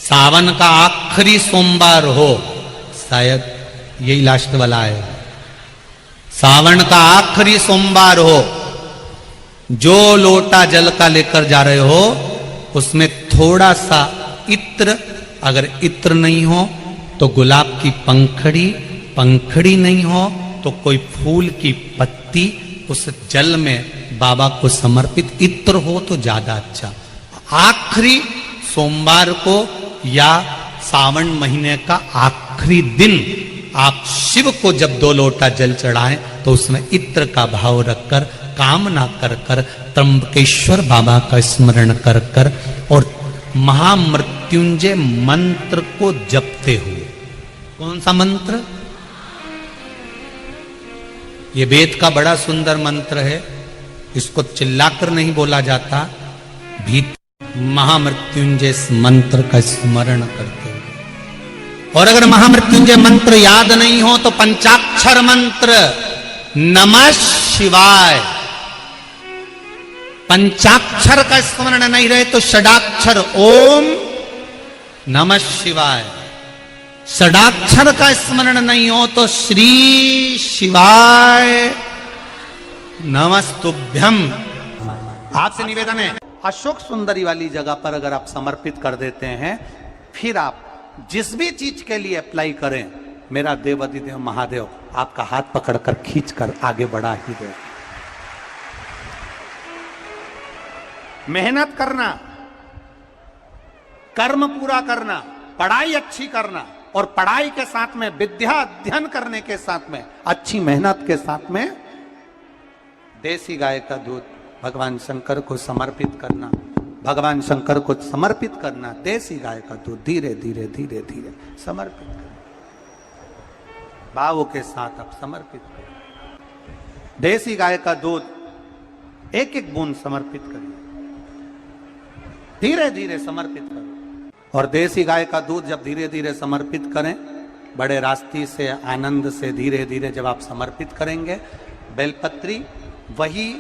सावन का आखिरी सोमवार हो, शायद यही लास्ट वाला है, सावन का आखिरी सोमवार हो, जो लोटा जल का लेकर जा रहे हो उसमें थोड़ा सा इत्र, अगर इत्र नहीं हो तो गुलाब की पंखड़ी, पंखड़ी नहीं हो तो कोई फूल की पत्ती उस जल में बाबा को समर्पित, इत्र हो तो ज्यादा अच्छा। आखिरी सोमवार को या सावन महीने का आखिरी दिन आप शिव को जब 2 लोटा जल चढ़ाएं तो उसमें इत्र का भाव रखकर, कामना कर कर, त्र्यंबकेश्वर बाबा का स्मरण कर कर और महामृत्युंजय मंत्र को जपते हुए। कौन सा मंत्र? ये वेद का बड़ा सुंदर मंत्र है, इसको चिल्लाकर नहीं बोला जाता, भीतर महामृत्युंजय मंत्र का स्मरण करते हुए। और अगर महामृत्युंजय मंत्र याद नहीं हो तो पंचाक्षर मंत्र नमः शिवाय, पंचाक्षर का स्मरण नहीं रहे तो षडाक्षर ओम नमः शिवाय, षडाक्षर का स्मरण नहीं हो तो श्री शिवाय नमस्तुभ्यम। आपसे निवेदन है, अशोक सुंदरी वाली जगह पर अगर आप समर्पित कर देते हैं, फिर आप जिस भी चीज के लिए अप्लाई करें, मेरा देवाधिदेव महादेव आपका हाथ पकड़कर खींचकर आगे बढ़ा ही दे। मेहनत करना, कर्म पूरा करना, पढ़ाई अच्छी करना, और पढ़ाई के साथ में विद्या अध्ययन करने के साथ में अच्छी मेहनत के साथ में देसी गाय का दूध भगवान शंकर को समर्पित करना, भगवान शंकर को समर्पित करना, देसी गाय का दूध धीरे धीरे धीरे धीरे समर्पित करना, भावों के साथ आप समर्पित करें। देसी गाय का दूध एक एक बूंद समर्पित करिए, धीरे धीरे समर्पित करो। और देसी गाय का दूध जब धीरे धीरे समर्पित करें, बड़े रास्ते से, आनंद से धीरे धीरे जब आप समर्पित करेंगे, बेलपत्री वही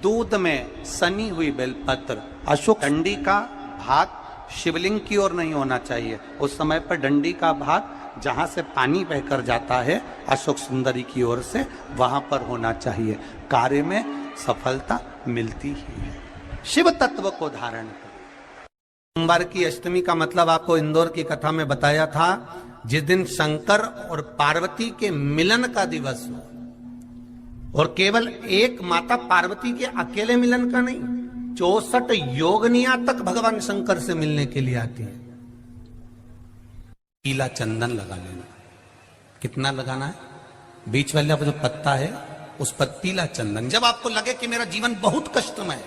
दूध में सनी हुई बेलपत्र, अशोक डंडी का भाग शिवलिंग की ओर नहीं होना चाहिए, उस समय पर डंडी का भाग जहां से पानी बहकर जाता है अशोक सुंदरी की ओर से, वहां पर होना चाहिए। कार्य में सफलता मिलती ही है। शिव तत्व को धारण कर। सोमवार की अष्टमी का मतलब आपको इंदौर की कथा में बताया था, जिस दिन शंकर और पार्वती के मिलन का दिवस हो, और केवल एक माता पार्वती के अकेले मिलन का नहीं, 64 योगनियां तक भगवान शंकर से मिलने के लिए आती है। पीला चंदन लगा लेना। कितना लगाना है? बीच वाला जो पत्ता है उस पर पीला चंदन। जब आपको लगे कि मेरा जीवन बहुत कष्टमय है,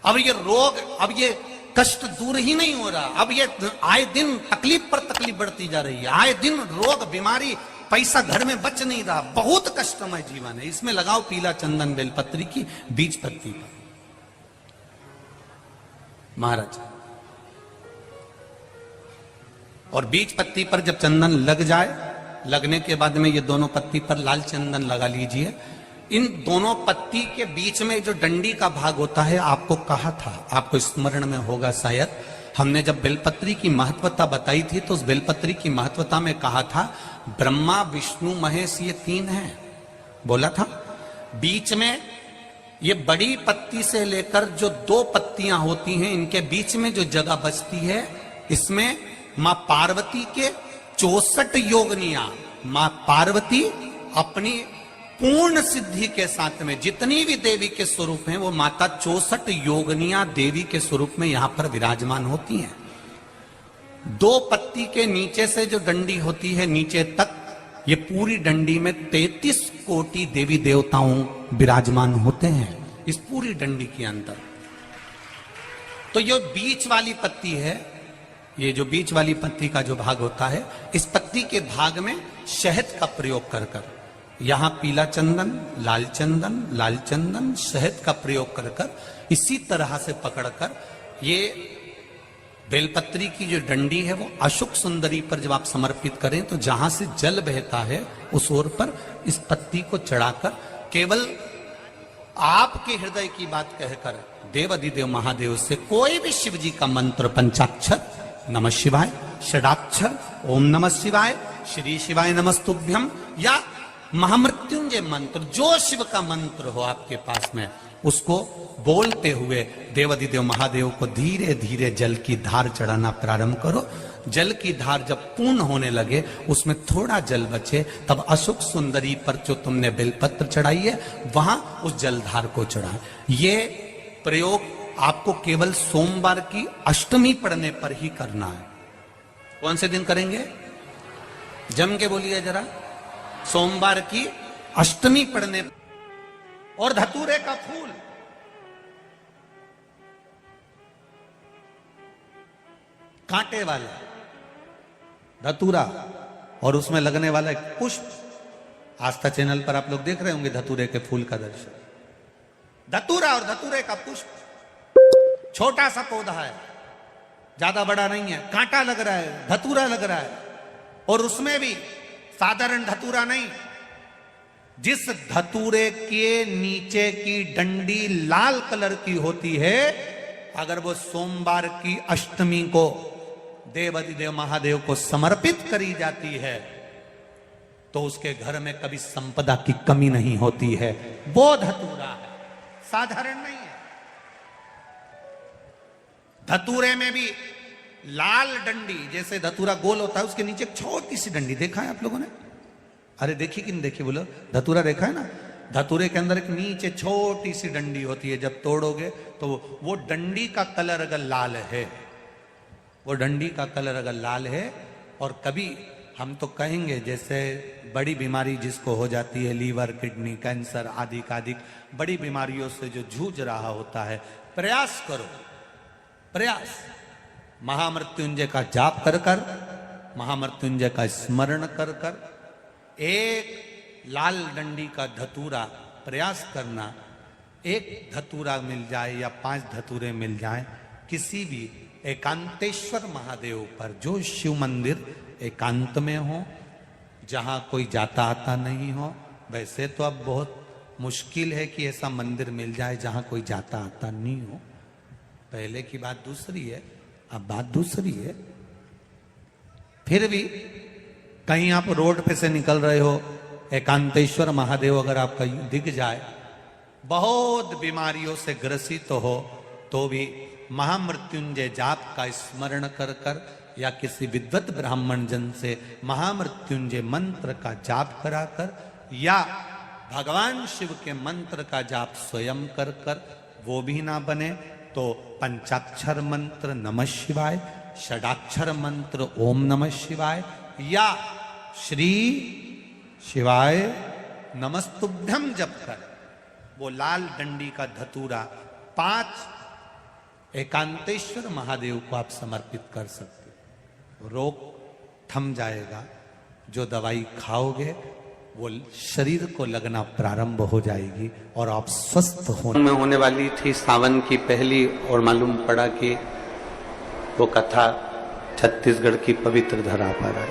अब ये रोग, अब ये कष्ट दूर ही नहीं हो रहा, अब ये आए दिन तकलीफ पर तकलीफ बढ़ती जा रही है, आए दिन रोग बीमारी, पैसा घर में बच नहीं रहा, बहुत कष्टमय जीवन है, इसमें लगाओ पीला चंदन बेलपत्री की बीज पत्ती पर। महाराज, और बीज पत्ती पर जब चंदन लग जाए, लगने के बाद में ये दोनों पत्ती पर लाल चंदन लगा लीजिए। इन दोनों पत्ती के बीच में जो डंडी का भाग होता है, आपको कहा था, आपको स्मरण में होगा शायद, हमने जब बेलपत्री की महत्वता बताई थी तो उस बेलपत्री की महत्वता में कहा था ब्रह्मा विष्णु महेश ये 3 हैं, बोला था। बीच में ये बड़ी पत्ती से लेकर जो 2 पत्तियां होती हैं, इनके बीच में जो जगह बचती है, इसमें मां पार्वती के 64 योगनियां, मां पार्वती अपनी पूर्ण सिद्धि के साथ में जितनी भी देवी के स्वरूप हैं, वो माता 64 योगनियां देवी के स्वरूप में यहां पर विराजमान होती हैं। 2 पत्ती के नीचे से जो डंडी होती है नीचे तक, ये पूरी डंडी में 33 कोटि देवी देवताओं विराजमान होते हैं इस पूरी डंडी के अंदर। तो ये बीच वाली पत्ती है, ये जो बीच वाली पत्ती का जो भाग होता है, इस पत्ती के भाग में शहद का प्रयोग कर कर, यहां पीला चंदन, लाल चंदन, लाल चंदन, शहद का प्रयोग कर कर, इसी तरह से पकड़कर ये बेलपत्री की जो डंडी है वो अशोक सुंदरी पर जब आप समर्पित करें तो जहां से जल बहता है उस ओर पर इस पत्ती को चढ़ाकर केवल आपके हृदय की बात कहकर देव अधिदेव महादेव से कोई भी शिव जी का मंत्र पंचाक्षर नमः शिवाय, षडाक्षर ओम नमः शिवाय, श्री शिवाय नमस्तुभ्यम, या महामृत्युंजय मंत्र, जो शिव का मंत्र हो आपके पास में, उसको बोलते हुए देवाधिदेव महादेव को धीरे धीरे जल की धार चढ़ाना प्रारंभ करो। जल की धार जब पूर्ण होने लगे, उसमें थोड़ा जल बचे, तब अशोक सुंदरी पर जो तुमने बेलपत्र चढ़ाई है वहां उस जलधार को चढ़ाए। ये प्रयोग आपको केवल सोमवार की अष्टमी पढ़ने पर ही करना है। कौन से दिन करेंगे? जम के बोलिए जरा। सोमवार की अष्टमी पढ़ने। और धतूरे का फूल, कांटे वाला धतूरा, और उसमें लगने वाला एक पुष्प। आस्था चैनल पर आप लोग देख रहे होंगे धतूरे के फूल का दर्शन। धतूरा और धतूरे का पुष्प, छोटा सा पौधा है, ज्यादा बड़ा नहीं है, कांटा लग रहा है, धतूरा लग रहा है, और उसमें भी साधारण धतूरा नहीं। जिस धतूरे के नीचे की डंडी लाल कलर की होती है, अगर वो सोमवार की अष्टमी को देवाधिदेव महादेव को समर्पित करी जाती है, तो उसके घर में कभी संपदा की कमी नहीं होती है। वो धतूरा है, साधारण नहीं है। धतूरे में भी लाल डंडी, जैसे धतूरा गोल होता है, उसके नीचे एक छोटी सी डंडी, देखा है आप लोगों ने? अरे देखी कि नहीं देखी बोलो? धतूरा देखा है ना? धतूरे के अंदर एक नीचे छोटी सी डंडी होती है, जब तोड़ोगे तो वो डंडी का कलर अगर लाल है, वो डंडी का कलर अगर लाल है, और कभी हम तो कहेंगे जैसे बड़ी बीमारी जिसको हो जाती है, लीवर, किडनी, कैंसर आदि आदि बड़ी बीमारियों से जो जूझ रहा होता है, प्रयास करो, प्रयास महामृत्युंजय का जाप कर कर, महामृत्युंजय का स्मरण कर कर, एक लाल डंडी का धतूरा प्रयास करना। एक धतूरा मिल जाए या 5 धतूरे मिल जाए किसी भी एकांतेश्वर महादेव पर, जो शिव मंदिर एकांत में हो, जहां कोई जाता आता नहीं हो। वैसे तो अब बहुत मुश्किल है कि ऐसा मंदिर मिल जाए जहां कोई जाता आता नहीं हो। पहले की बात दूसरी है, अब बात दूसरी है। फिर भी कहीं आप रोड पे से निकल रहे हो, एकांतेश्वर महादेव अगर आपका दिख जाए, बहुत बीमारियों से ग्रसित हो, तो भी महामृत्युंजय जाप का स्मरण कर कर या किसी विद्वत ब्राह्मण जन से महामृत्युंजय मंत्र का जाप कराकर, या भगवान शिव के मंत्र का जाप स्वयं कर कर, वो भी ना बने तो पंचाक्षर मंत्र नमः शिवाय, षडाक्षर मंत्र ओम नमः शिवाय, या श्री शिवाय नमस्तुभ्यम जप कर वो लाल डंडी का धतूरा 5 एकांतेश्वर महादेव को आप समर्पित कर सकते हो। रोग थम जाएगा, जो दवाई खाओगे वो शरीर को लगना प्रारंभ हो जाएगी और आप स्वस्थ होने वाली थी। सावन की पहली, और मालूम पड़ा कि वो कथा छत्तीसगढ़ की पवित्र धरा पर है।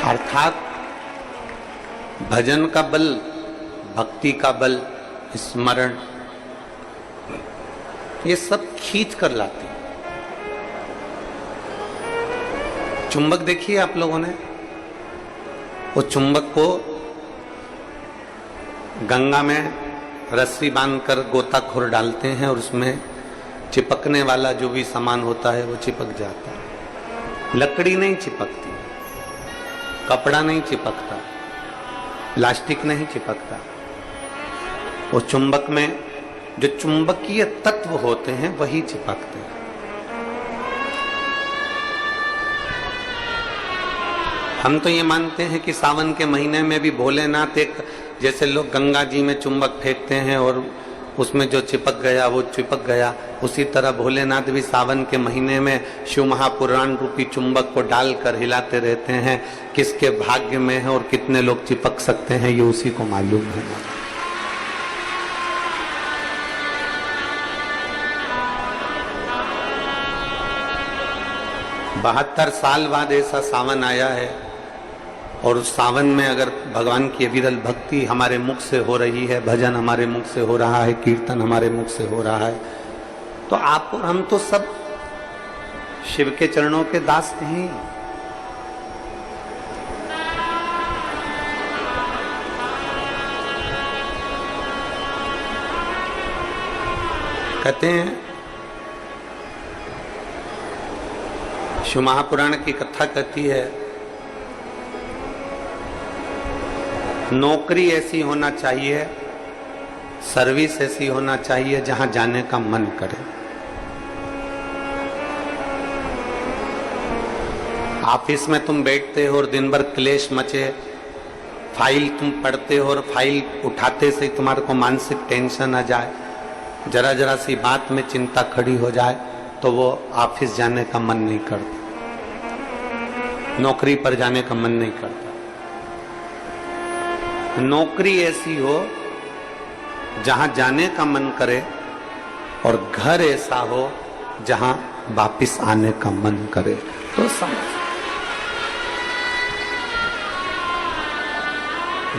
अर्थात भजन का बल, भक्ति का बल, स्मरण, ये सब खींच कर लाती। चुंबक देखिए आप लोगों ने, वो चुंबक को गंगा में रस्सी बांधकर गोताखोर डालते हैं और उसमें चिपकने वाला जो भी सामान होता है वो चिपक जाता है। लकड़ी नहीं चिपकती, कपड़ा नहीं चिपकता, प्लास्टिक नहीं चिपकता। वो चुंबक में जो चुंबकीय तत्व होते हैं वही चिपकते हैं। हम तो ये मानते हैं कि सावन के महीने में भी भोलेनाथ, एक जैसे लोग गंगा जी में चुंबक फेंकते हैं और उसमें जो चिपक गया वो चिपक गया, उसी तरह भोलेनाथ भी सावन के महीने में शिव महापुराण रूपी चुंबक को डालकर हिलाते रहते हैं। किसके भाग्य में है और कितने लोग चिपक सकते हैं ये उसी को मालूम है। 72 साल बाद ऐसा सावन आया है, और उस सावन में अगर भगवान की विरल भक्ति हमारे मुख से हो रही है, भजन हमारे मुख से हो रहा है, कीर्तन हमारे मुख से हो रहा है, तो तो आप और हम तो सब शिव के चरणों के दास हैं। कहते हैं, शिव महापुराण की कथा कहती है, नौकरी ऐसी होना चाहिए, सर्विस ऐसी होना चाहिए जहां जाने का मन करे। ऑफिस में तुम बैठते हो और दिन भर क्लेश मचे, फाइल तुम पढ़ते हो और फाइल उठाते से तुम्हारे को मानसिक टेंशन आ जाए, जरा जरा सी बात में चिंता खड़ी हो जाए, तो वो ऑफिस जाने का मन नहीं करता, नौकरी पर जाने का मन नहीं करता। नौकरी ऐसी हो जहां जाने का मन करे और घर ऐसा हो जहां वापिस आने का मन करे। तो समझ,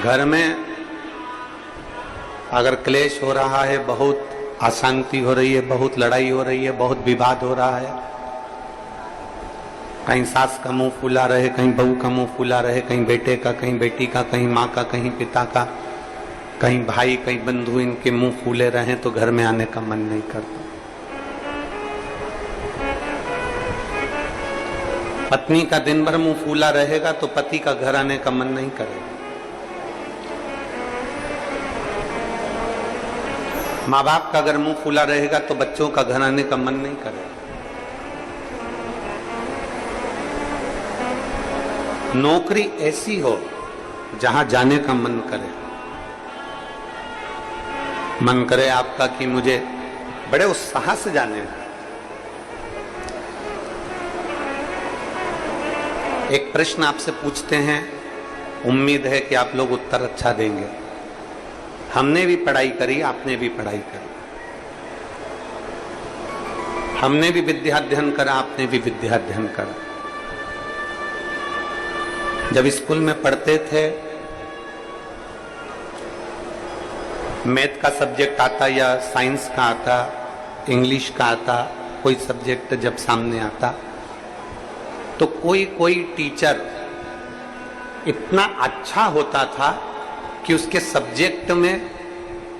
घर में अगर क्लेश हो रहा है, बहुत अशांति हो रही है, बहुत लड़ाई हो रही है, बहुत विवाद हो रहा है, कहीं सास का मुंह फूला रहे, कहीं बहू का मुंह फूला रहे, कहीं बेटे का, कहीं बेटी का, कहीं माँ का, कहीं पिता का, कहीं भाई, कहीं बंधु, इनके मुंह फूले रहे तो घर में आने का मन नहीं करता। पत्नी का दिन भर मुंह फूला रहेगा तो पति का घर आने का मन नहीं करेगा। माँ बाप का अगर मुंह फूला रहेगा तो बच्चों का घर आने का मन नहीं करेगा। नौकरी ऐसी हो जहां जाने का मन करे, मन करे आपका कि मुझे बड़े उत्साह से जाने हैं। एक प्रश्न आपसे पूछते हैं, उम्मीद है कि आप लोग उत्तर अच्छा देंगे। हमने भी पढ़ाई करी, आपने भी पढ़ाई करी, हमने भी विद्याध्ययन करा, आपने भी विद्याध्ययन करा। जब स्कूल में पढ़ते थे, मैथ का सब्जेक्ट आता या साइंस का आता, इंग्लिश का आता, कोई सब्जेक्ट जब सामने आता तो कोई कोई टीचर इतना अच्छा होता था कि उसके सब्जेक्ट में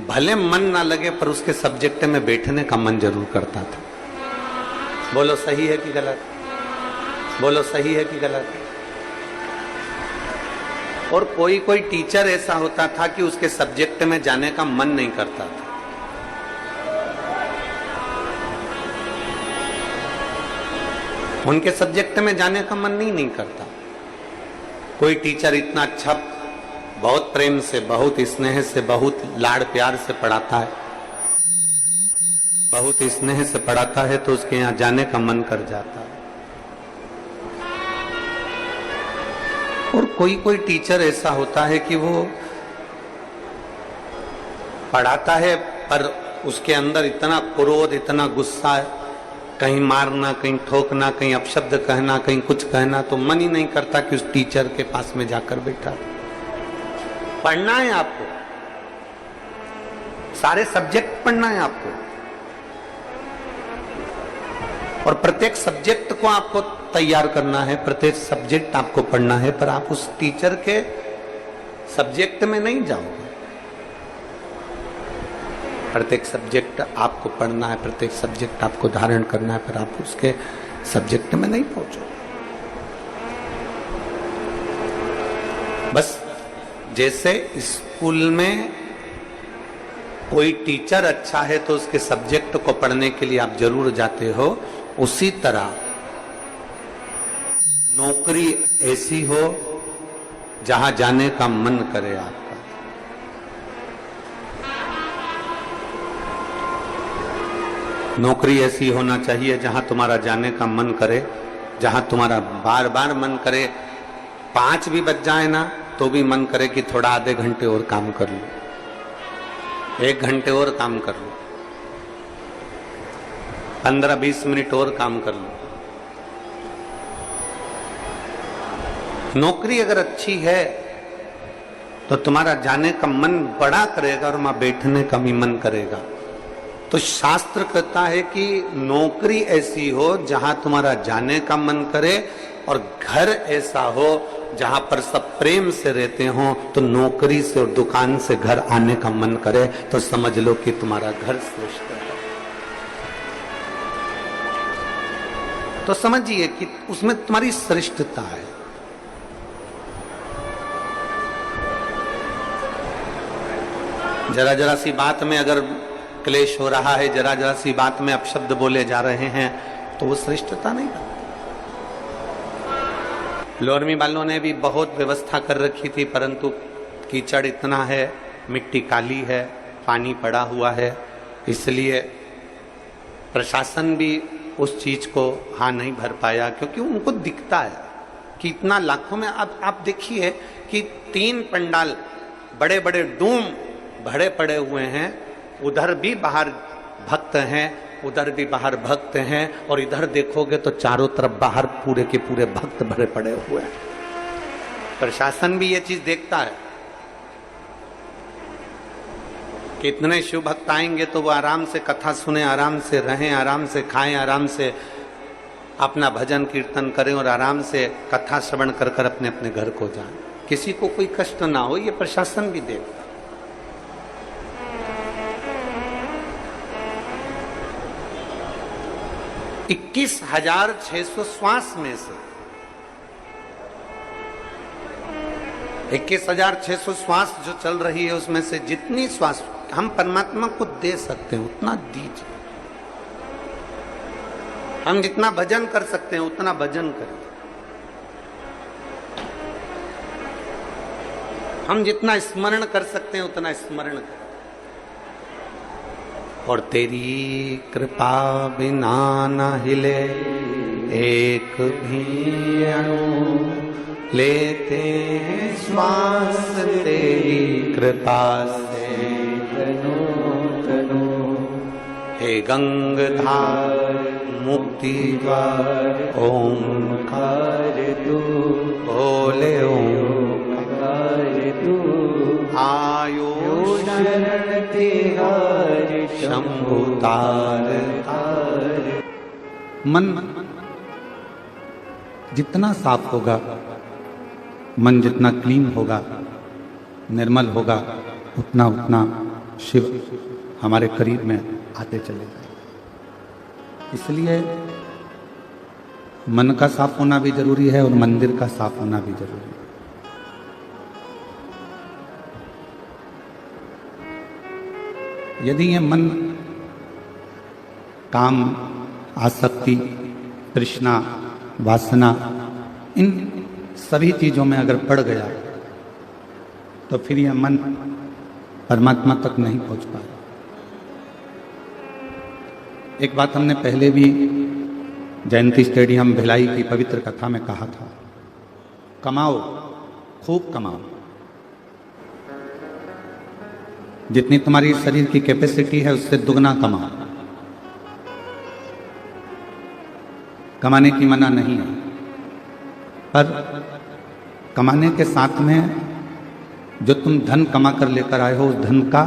भले मन ना लगे पर उसके सब्जेक्ट में बैठने का मन जरूर करता था। बोलो सही है कि गलत? बोलो सही है कि गलत? और कोई कोई टीचर ऐसा होता था कि उसके सब्जेक्ट में जाने का मन नहीं करता था। उनके सब्जेक्ट में जाने का मन नहीं करता। कोई टीचर इतना अच्छा, बहुत प्रेम से, बहुत स्नेह से, बहुत लाड़ प्यार से पढ़ाता है, बहुत स्नेह से पढ़ाता है तो उसके यहाँ जाने का मन कर जाता है। और कोई कोई टीचर ऐसा होता है कि वो पढ़ाता है पर उसके अंदर इतना क्रोध, इतना गुस्सा है, कहीं मारना, कहीं ठोकना, कहीं अपशब्द कहना, कहीं कुछ कहना, तो मन ही नहीं करता कि उस टीचर के पास में जाकर बैठा। पढ़ना है आपको, सारे सब्जेक्ट पढ़ना है आपको, और प्रत्येक सब्जेक्ट को आपको तैयार करना है, प्रत्येक सब्जेक्ट आपको पढ़ना है, पर आप उस टीचर के सब्जेक्ट में नहीं जाओगे। प्रत्येक सब्जेक्ट आपको पढ़ना है, प्रत्येक सब्जेक्ट आपको धारण करना है, पर आप उसके सब्जेक्ट में नहीं पहुंचोगे। बस जैसे स्कूल में कोई टीचर अच्छा है तो उसके सब्जेक्ट को पढ़ने के लिए आप जरूर जाते हो, उसी तरह नौकरी ऐसी हो जहां जाने का मन करे आपका। नौकरी ऐसी होना चाहिए जहां तुम्हारा जाने का मन करे, जहां तुम्हारा बार बार मन करे, 5 भी बज जाए ना तो भी मन करे कि थोड़ा आधे घंटे और काम कर लो, 1 घंटे और काम कर लो, 15-20 मिनट और काम कर लो। नौकरी अगर अच्छी है तो तुम्हारा जाने का मन बड़ा करेगा और वहां बैठने का भी मन करेगा। तो शास्त्र कहता है कि नौकरी ऐसी हो जहां तुम्हारा जाने का मन करे, और घर ऐसा हो जहां पर सब प्रेम से रहते हो। तो नौकरी से और दुकान से घर आने का मन करे तो समझ लो कि तुम्हारा घर श्रेष्ठ है। तो समझिए कि उसमें तुम्हारी श्रेष्ठता है। जरा जरा सी बात में अगर क्लेश हो रहा है, जरा जरा सी बात में अपशब्द बोले जा रहे हैं, तो वो श्रेष्ठता नहीं है। लोरमी वालों ने भी बहुत व्यवस्था कर रखी थी, परंतु कीचड़ इतना है, मिट्टी काली है, पानी पड़ा हुआ है, इसलिए प्रशासन भी उस चीज को हाँ नहीं भर पाया, क्योंकि उनको दिखता है कि इतना लाखों में। अब आप देखिए कि 3 पंडाल बड़े बड़े डूम भरे पड़े हुए हैं, उधर भी बाहर भक्त हैं, उधर भी बाहर भक्त हैं, और इधर देखोगे तो चारों तरफ बाहर पूरे के पूरे भक्त भरे पड़े हुए हैं। प्रशासन भी ये चीज देखता है कि इतने शिव भक्त आएंगे तो वो आराम से कथा सुने, आराम से रहें, आराम से खाएं, आराम से अपना भजन कीर्तन करें और आराम से कथा श्रवण कर कर अपने अपने घर को जाएं, किसी को कोई कष्ट ना हो। ये प्रशासन भी देखता है। 21,600 श्वास में से 21,600 श्वास जो चल रही है, उसमें से जितनी श्वास हम परमात्मा को दे सकते हैं उतना दीजिए। हम जितना भजन कर सकते हैं उतना भजन करें, हम जितना स्मरण कर सकते हैं उतना स्मरण करें। और तेरी कृपा बिना न हिले एक भी अणु, लेते हैं श्वास तेरी कृपा से तनो तनो। हे गंगाधार मुक्ति द्वार ओंकार तू, बोले ओंकार तू। आयुष शरण तिहार शंभु तार तार। मन जितना साफ होगा, मन जितना क्लीन होगा, निर्मल होगा, उतना उतना शिव हमारे करीब में आते चले जाए। इसलिए मन का साफ होना भी जरूरी है और मंदिर का साफ होना भी जरूरी है। यदि ये मन काम, आसक्ति, तृष्णा, वासना, इन सभी चीजों में अगर पड़ गया तो फिर यह मन परमात्मा तक नहीं पहुंच पाए। एक बात हमने पहले भी जयंती स्टेडियम भिलाई की पवित्र कथा में कहा था, कमाओ, खूब कमाओ। जितनी तुम्हारी शरीर की कैपेसिटी है उससे दुगना कमाओ। कमाने की मना नहीं है, पर कमाने के साथ में जो तुम धन कमा कर लेकर आए हो उस धन का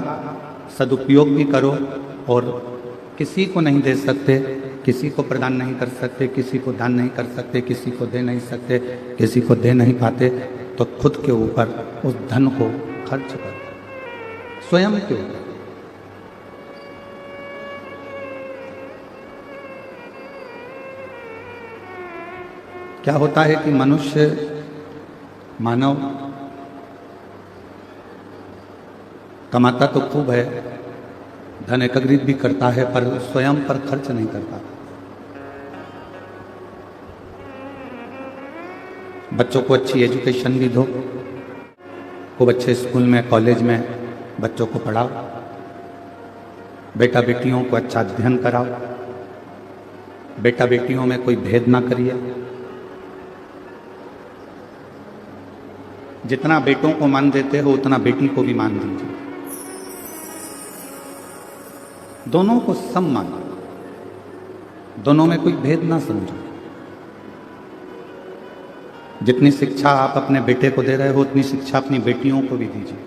सदुपयोग भी करो। और किसी को नहीं दे सकते, किसी को प्रदान नहीं कर सकते, किसी को दान नहीं कर सकते, किसी को दे नहीं सकते, किसी को दे नहीं पाते, तो खुद के ऊपर उस धन को खर्च करो, स्वयं के ऊपर। क्या होता है कि मनुष्य, मानव कमाता तो खूब है, धन एकत्रित भी करता है, पर स्वयं पर खर्च नहीं करता। बच्चों को अच्छी एजुकेशन भी दो, खूब अच्छे स्कूल में, कॉलेज में बच्चों को पढ़ाओ, बेटा बेटियों को अच्छा अध्ययन कराओ, बेटा बेटियों में कोई भेद ना करिए। जितना बेटों को मान देते हो उतना बेटी को भी मान दीजिए। दोनों को सम मानो, दोनों में कोई भेद ना समझो। जितनी शिक्षा आप अपने बेटे को दे रहे हो उतनी शिक्षा अपनी बेटियों को भी दीजिए।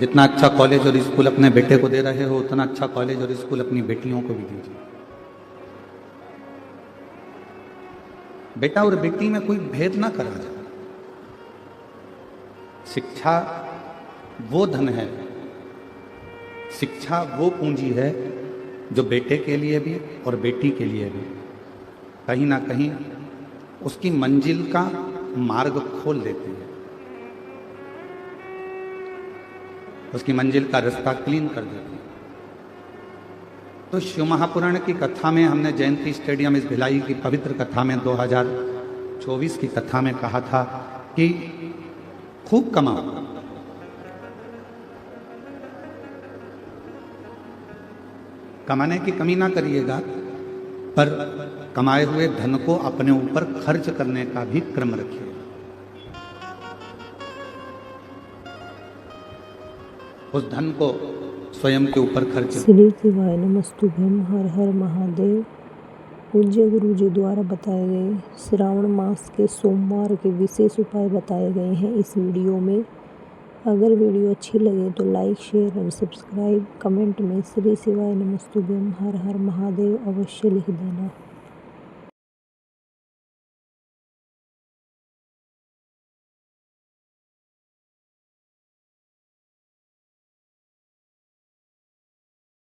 जितना अच्छा कॉलेज और स्कूल अपने बेटे को दे रहे हो, उतना अच्छा कॉलेज और स्कूल अपनी बेटियों को भी दीजिए। बेटा और बेटी में कोई भेद ना करा जाए। शिक्षा वो धन है, शिक्षा वो पूंजी है जो बेटे के लिए भी और बेटी के लिए भी कहीं ना कहीं उसकी मंजिल का मार्ग खोल देती है, उसकी मंजिल का रास्ता क्लीन कर देती है। तो शिव महापुराण की कथा में हमने जयंती स्टेडियम इस भिलाई की पवित्र कथा में 2024 की कथा में कहा था कि खूब कमाओ, कमाने की कमी ना करिएगा, पर कमाए हुए धन को अपने ऊपर खर्च करने का भी क्रम रखिए। उस धन को स्वयं के ऊपर खर्च। श्री शिवाय नमस्तुभ्यम। हर हर महादेव। पूज्य गुरु जी द्वारा बताए गए श्रावण मास के सोमवार के विशेष उपाय बताए गए हैं इस वीडियो में। अगर वीडियो अच्छी लगे तो लाइक, शेयर और सब्सक्राइब, कमेंट में श्री शिवाय नमस्तुभ्यम हर हर महादेव अवश्य लिख देना।